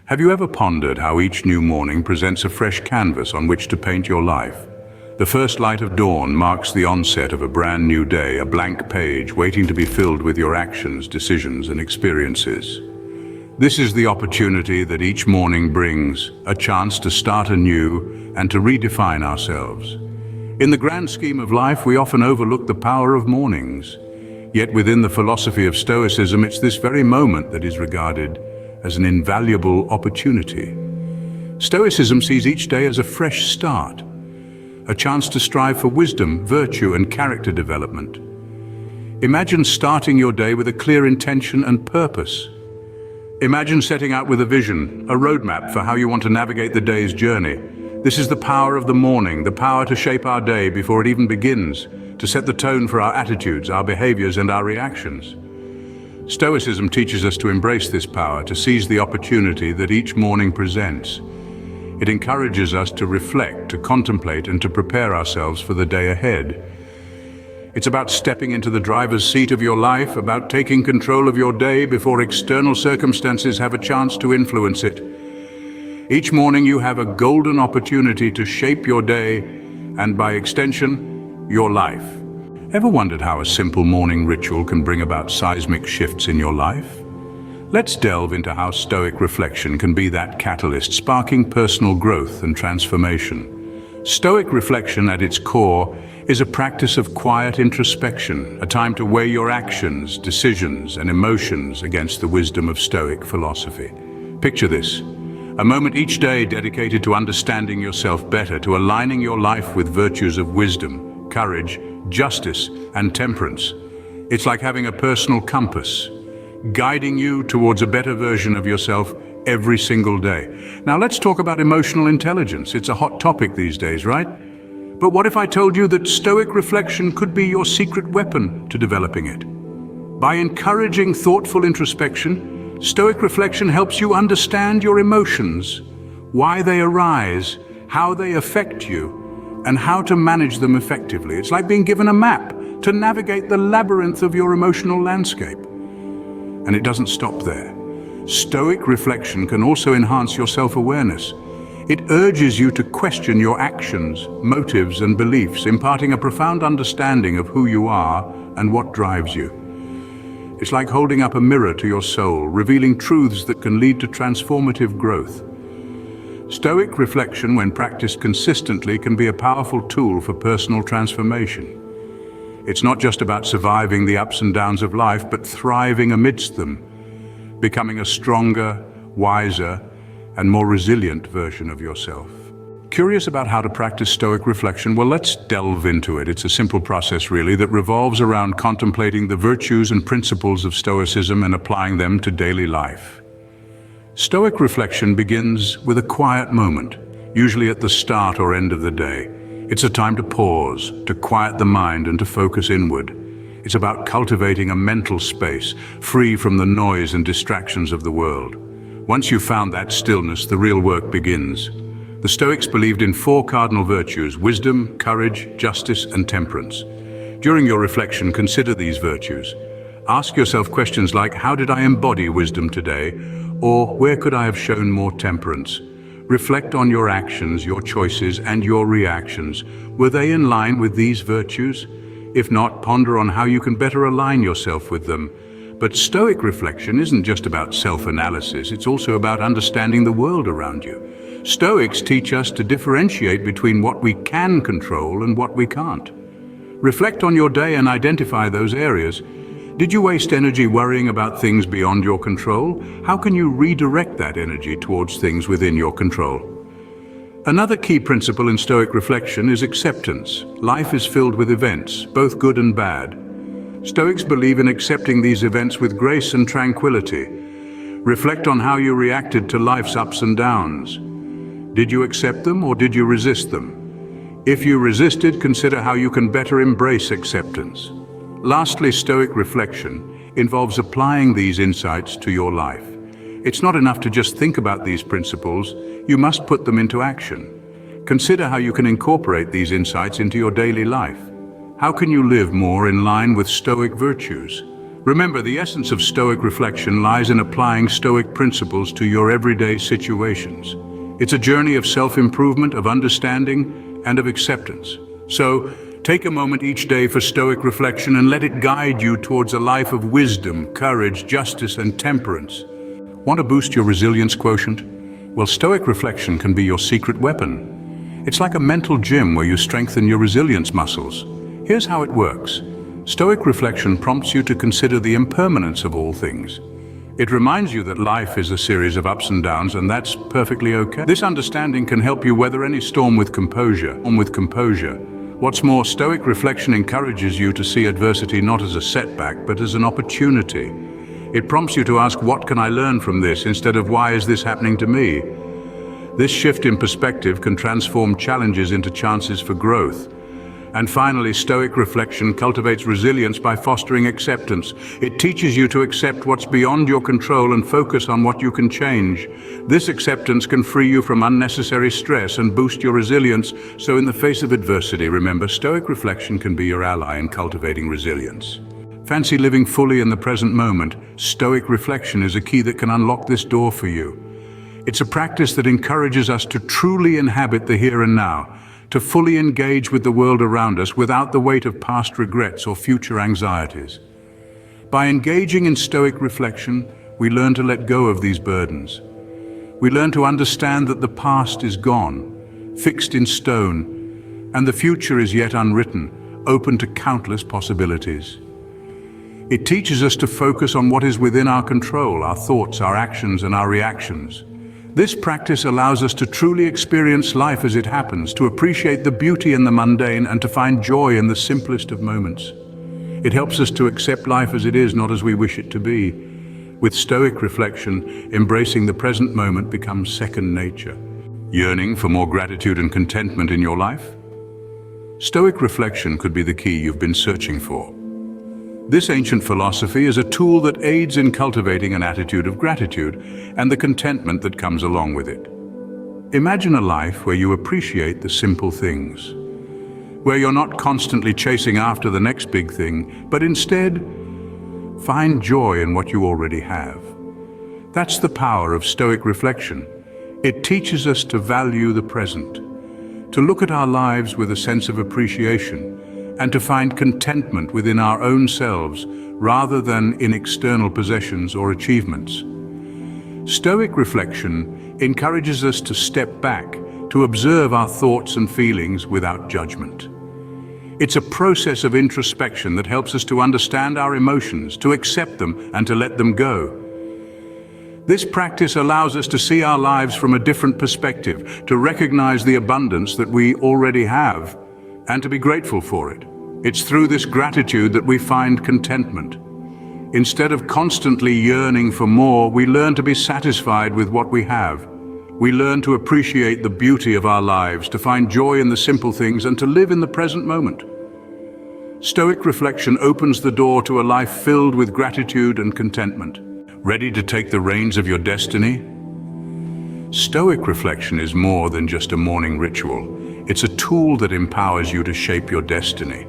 Have you ever pondered how each new morning presents a fresh canvas on which to paint your life? The first light of dawn marks the onset of a brand new day, a blank page waiting to be filled with your actions, decisions, and experiences. This is the opportunity that each morning brings, a chance to start anew and to redefine ourselves. In the grand scheme of life, we often overlook the power of mornings. Yet within the philosophy of Stoicism, it's this very moment that is regarded as an invaluable opportunity. Stoicism sees each day as a fresh start, a chance to strive for wisdom, virtue, and character development. Imagine starting your day with a clear intention and purpose. Imagine setting out with a vision, a roadmap for how you want to navigate the day's journey. This is the power of the morning, the power to shape our day before it even begins, to set the tone for our attitudes, our behaviors, and our reactions. Stoicism teaches us to embrace this power, to seize the opportunity that each morning presents. It encourages us to reflect, to contemplate, and to prepare ourselves for the day ahead. It's about stepping into the driver's seat of your life, about taking control of your day before external circumstances have a chance to influence it. Each morning you have a golden opportunity to shape your day, and by extension, your life. Ever wondered how a simple morning ritual can bring about seismic shifts in your life? Let's delve into how Stoic reflection can be that catalyst, sparking personal growth and transformation. Stoic reflection at its core is a practice of quiet introspection, a time to weigh your actions, decisions, and emotions against the wisdom of Stoic philosophy. Picture this: a moment each day dedicated to understanding yourself better, to aligning your life with virtues of wisdom, courage, justice, and temperance. It's like having a personal compass, guiding you towards a better version of yourself every single day. Now let's talk about emotional intelligence. It's a hot topic these days, right? But what if I told you that Stoic reflection could be your secret weapon to developing it? By encouraging thoughtful introspection, Stoic reflection helps you understand your emotions, why they arise, how they affect you, and how to manage them effectively. It's like being given a map to navigate the labyrinth of your emotional landscape. And it doesn't stop there. Stoic reflection can also enhance your self-awareness. It urges you to question your actions, motives, and beliefs, imparting a profound understanding of who you are and what drives you. It's like holding up a mirror to your soul, revealing truths that can lead to transformative growth. Stoic reflection, when practiced consistently, can be a powerful tool for personal transformation. It's not just about surviving the ups and downs of life, but thriving amidst them, becoming a stronger, wiser, and more resilient version of yourself. Curious about how to practice Stoic reflection? Well, let's delve into it. It's a simple process, really, that revolves around contemplating the virtues and principles of Stoicism and applying them to daily life. Stoic reflection begins with a quiet moment, usually at the start or end of the day. It's a time to pause, to quiet the mind, and to focus inward. It's about cultivating a mental space, free from the noise and distractions of the world. Once you've found that stillness, the real work begins. The Stoics believed in 4 cardinal virtues: wisdom, courage, justice, and temperance. During your reflection, consider these virtues. Ask yourself questions like, how did I embody wisdom today? Or where could I have shown more temperance? Reflect on your actions, your choices, and your reactions. Were they in line with these virtues? If not, ponder on how you can better align yourself with them. But Stoic reflection isn't just about self-analysis, it's also about understanding the world around you. Stoics teach us to differentiate between what we can control and what we can't. Reflect on your day and identify those areas. Did you waste energy worrying about things beyond your control? How can you redirect that energy towards things within your control? Another key principle in Stoic reflection is acceptance. Life is filled with events, both good and bad. Stoics believe in accepting these events with grace and tranquility. Reflect on how you reacted to life's ups and downs. Did you accept them or did you resist them? If you resisted, consider how you can better embrace acceptance. Lastly, Stoic reflection involves applying these insights to your life. It's not enough to just think about these principles, you must put them into action. Consider how you can incorporate these insights into your daily life. How can you live more in line with Stoic virtues? Remember, the essence of Stoic reflection lies in applying Stoic principles to your everyday situations. It's a journey of self-improvement, of understanding, and of acceptance. So, take a moment each day for Stoic reflection and let it guide you towards a life of wisdom, courage, justice, and temperance. Want to boost your resilience quotient? Well, Stoic reflection can be your secret weapon. It's like a mental gym where you strengthen your resilience muscles. Here's how it works. Stoic reflection prompts you to consider the impermanence of all things. It reminds you that life is a series of ups and downs, and that's perfectly okay. This understanding can help you weather any storm with composure. What's more, Stoic reflection encourages you to see adversity not as a setback, but as an opportunity. It prompts you to ask, what can I learn from this, instead of why is this happening to me? This shift in perspective can transform challenges into chances for growth. And finally, Stoic reflection cultivates resilience by fostering acceptance. It teaches you to accept what's beyond your control and focus on what you can change. This acceptance can free you from unnecessary stress and boost your resilience. So in the face of adversity, remember, Stoic reflection can be your ally in cultivating resilience. Fancy living fully in the present moment? Stoic reflection is a key that can unlock this door for you. It's a practice that encourages us to truly inhabit the here and now, to fully engage with the world around us without the weight of past regrets or future anxieties. By engaging in Stoic reflection, we learn to let go of these burdens. We learn to understand that the past is gone, fixed in stone, and the future is yet unwritten, open to countless possibilities. It teaches us to focus on what is within our control, our thoughts, our actions, and our reactions. This practice allows us to truly experience life as it happens, to appreciate the beauty in the mundane, and to find joy in the simplest of moments. It helps us to accept life as it is, not as we wish it to be. With Stoic reflection, embracing the present moment becomes second nature. Yearning for more gratitude and contentment in your life? Stoic reflection could be the key you've been searching for. This ancient philosophy is a tool that aids in cultivating an attitude of gratitude and the contentment that comes along with it. Imagine a life where you appreciate the simple things, where you're not constantly chasing after the next big thing, but instead find joy in what you already have. That's the power of Stoic reflection. It teaches us to value the present, to look at our lives with a sense of appreciation, and to find contentment within our own selves rather than in external possessions or achievements. Stoic reflection encourages us to step back, to observe our thoughts and feelings without judgment. It's a process of introspection that helps us to understand our emotions, to accept them, and to let them go. This practice allows us to see our lives from a different perspective, to recognize the abundance that we already have, and to be grateful for it. It's through this gratitude that we find contentment. Instead of constantly yearning for more, we learn to be satisfied with what we have. We learn to appreciate the beauty of our lives, to find joy in the simple things, and to live in the present moment. Stoic reflection opens the door to a life filled with gratitude and contentment. Ready to take the reins of your destiny? Stoic reflection is more than just a morning ritual. It's a tool that empowers you to shape your destiny.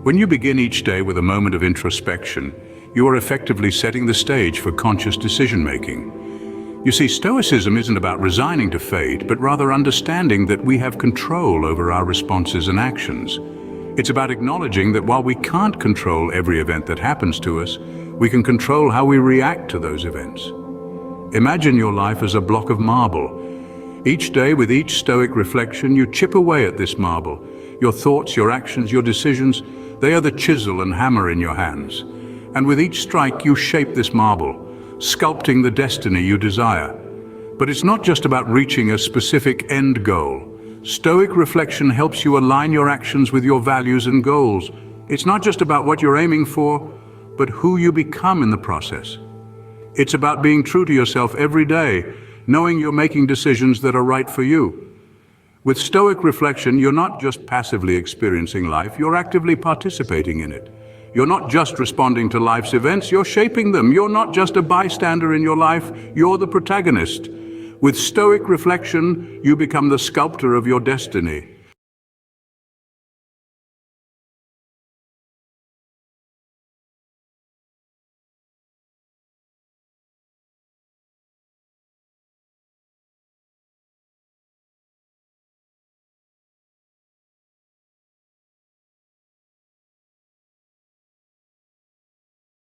When you begin each day with a moment of introspection, you are effectively setting the stage for conscious decision-making. You see, Stoicism isn't about resigning to fate, but rather understanding that we have control over our responses and actions. It's about acknowledging that while we can't control every event that happens to us, we can control how we react to those events. Imagine your life as a block of marble. Each day, with each Stoic reflection, you chip away at this marble. Your thoughts, your actions, your decisions, they are the chisel and hammer in your hands. And with each strike, you shape this marble, sculpting the destiny you desire. But it's not just about reaching a specific end goal. Stoic reflection helps you align your actions with your values and goals. It's not just about what you're aiming for, but who you become in the process. It's about being true to yourself every day, knowing you're making decisions that are right for you. With Stoic reflection, you're not just passively experiencing life, you're actively participating in it. You're not just responding to life's events, you're shaping them. You're not just a bystander in your life, you're the protagonist. With Stoic reflection, you become the sculptor of your destiny.